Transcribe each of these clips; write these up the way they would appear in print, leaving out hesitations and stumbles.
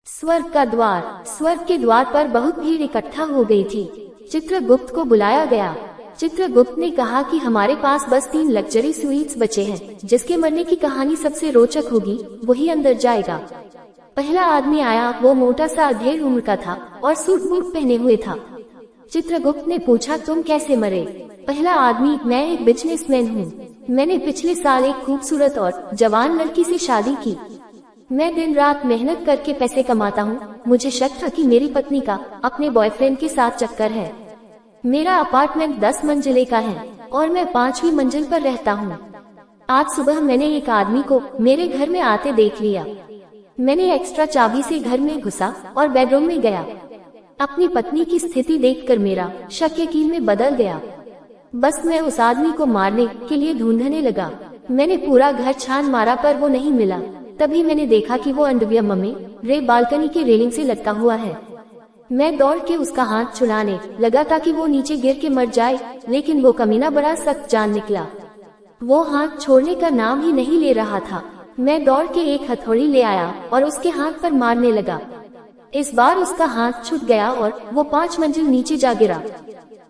स्वर्ग का द्वार। स्वर्ग के द्वार पर बहुत भीड़ इकट्ठा हो गई थी। चित्रगुप्त को बुलाया गया। चित्रगुप्त ने कहा कि हमारे पास बस 3 लग्जरी स्वीट्स बचे हैं। जिसके मरने की कहानी सबसे रोचक होगी वही अंदर जाएगा। पहला आदमी आया। वो मोटा सा अधेड़ उम्र का था और सूट बूट पहने हुए था। चित्रगुप्त ने पूछा, तुम कैसे मरे? पहला आदमी, मैं एक बिजनेसमैन हूँ। मैंने पिछले साल एक खूबसूरत और जवान लड़की से शादी की। मैं दिन रात मेहनत करके पैसे कमाता हूँ। मुझे शक था कि मेरी पत्नी का अपने बॉयफ्रेंड के साथ चक्कर है। मेरा अपार्टमेंट 10 मंजिले का है और मैं 5वीं मंजिल पर रहता हूँ। आज सुबह मैंने एक आदमी को मेरे घर में आते देख लिया। मैंने एक्स्ट्रा चाबी से घर में घुसा और बेडरूम में गया। अपनी पत्नी की स्थिति देखकर मेरा शक यकीन में बदल गया। बस मैं उस आदमी को मारने के लिए ढूंढने लगा। मैंने पूरा घर छान मारा पर वो नहीं मिला। तभी मैंने देखा कि वो अंडरवियर में रे बालकनी के रेलिंग से लटका हुआ है। मैं दौड़ के उसका हाथ छुड़ाने लगा ताकि वो नीचे गिर के मर जाए, लेकिन वो कमीना बड़ा सख्त जान निकला। वो हाथ छोड़ने का नाम ही नहीं ले रहा था। मैं दौड़ के एक हथौड़ी ले आया और उसके हाथ पर मारने लगा। इस बार उसका हाथ छूट गया और वो 5 मंजिल नीचे जा गिरा।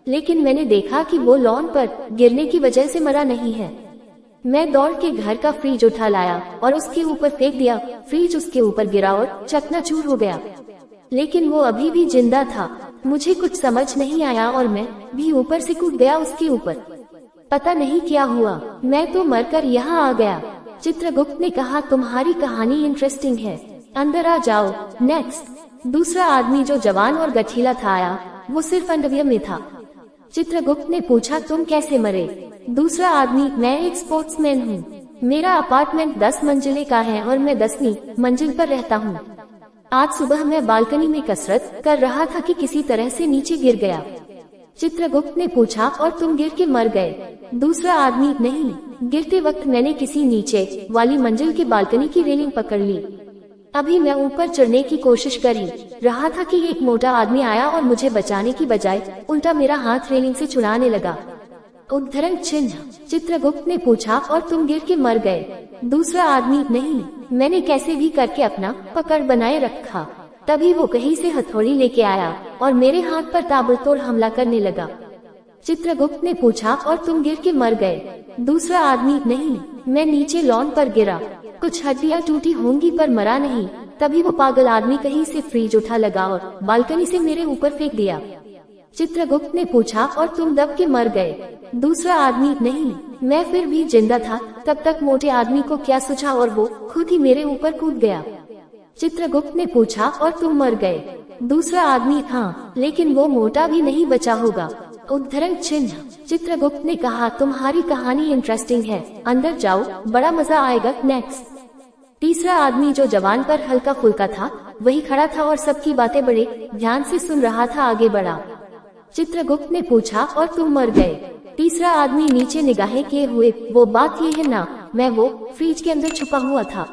लेकिन मैंने देखा कि वो लॉन पर गिरने की वजह से मरा नहीं है। मैं दौड़ के घर का फ्रिज उठा लाया और उसके ऊपर फेंक दिया। फ्रिज उसके ऊपर गिरा और चकनाचूर हो गया, लेकिन वो अभी भी जिंदा था। मुझे कुछ समझ नहीं आया और मैं भी ऊपर से कूद गया उसके ऊपर। पता नहीं क्या हुआ, मैं तो मरकर यहाँ आ गया। चित्रगुप्त ने कहा, तुम्हारी कहानी इंटरेस्टिंग है, अंदर आ जाओ। नेक्स्ट। दूसरा आदमी जो जवान और गठीला था आया। वो सिर्फ अंडरवियर में था। चित्रगुप्त ने पूछा, तुम कैसे मरे? दूसरा आदमी, मैं एक स्पोर्ट्समैन हूँ। मेरा अपार्टमेंट 10 मंजिले का है और मैं 10वीं मंजिल पर रहता हूँ। आज सुबह मैं बालकनी में कसरत कर रहा था कि किसी तरह से नीचे गिर गया। चित्रगुप्त ने पूछा, और तुम गिर के मर गए? दूसरा आदमी, नहीं, गिरते वक्त मैंने किसी नीचे वाली मंजिल की बालकनी की रेलिंग पकड़ ली। अभी मैं ऊपर चढ़ने की कोशिश कर ही रहा था कि एक मोटा आदमी आया और मुझे बचाने की बजाय उल्टा मेरा हाथ रेलिंग से छुड़ाने लगा। उद्धरण चिन्ह। चित्रगुप्त ने पूछा, और तुम गिर के मर गए? दूसरा आदमी, नहीं, मैंने कैसे भी करके अपना पकड़ बनाए रखा। तभी वो कहीं से हथौड़ी लेके आया और मेरे हाथ पर ताबड़तोड़ हमला करने लगा। चित्रगुप्त ने पूछा, और तुम गिर के मर गए? दूसरा आदमी, नहीं, मैं नीचे लॉन पर गिरा। कुछ हड्डियां टूटी होंगी पर मरा नहीं। तभी वो पागल आदमी कहीं से फ्रिज उठा लगा और बालकनी से मेरे ऊपर फेंक दिया। चित्रगुप्त ने पूछा, और तुम दब के मर गए? दूसरा आदमी, नहीं, मैं फिर भी जिंदा था। तब तक मोटे आदमी को क्या सूझा और वो खुद ही मेरे ऊपर कूद गया। चित्रगुप्त ने पूछा, और तुम मर गए? दूसरा आदमी, हाँ, लेकिन वो मोटा भी नहीं बचा होगा। उद्धरण चिन्ह। चित्रगुप्त ने कहा, तुम्हारी कहानी इंटरेस्टिंग है, अंदर जाओ, बड़ा मजा आएगा। नेक्स्ट। तीसरा आदमी जो जवान पर हल्का फुल्का था वही खड़ा था और सबकी बातें बड़े ध्यान से सुन रहा था। आगे बढ़ा। चित्रगुप्त ने पूछा, और तुम मर गए? तीसरा आदमी नीचे निगाहें किए हुए, वो बात ये है ना, मैं वो फ्रिज के अंदर छुपा हुआ था।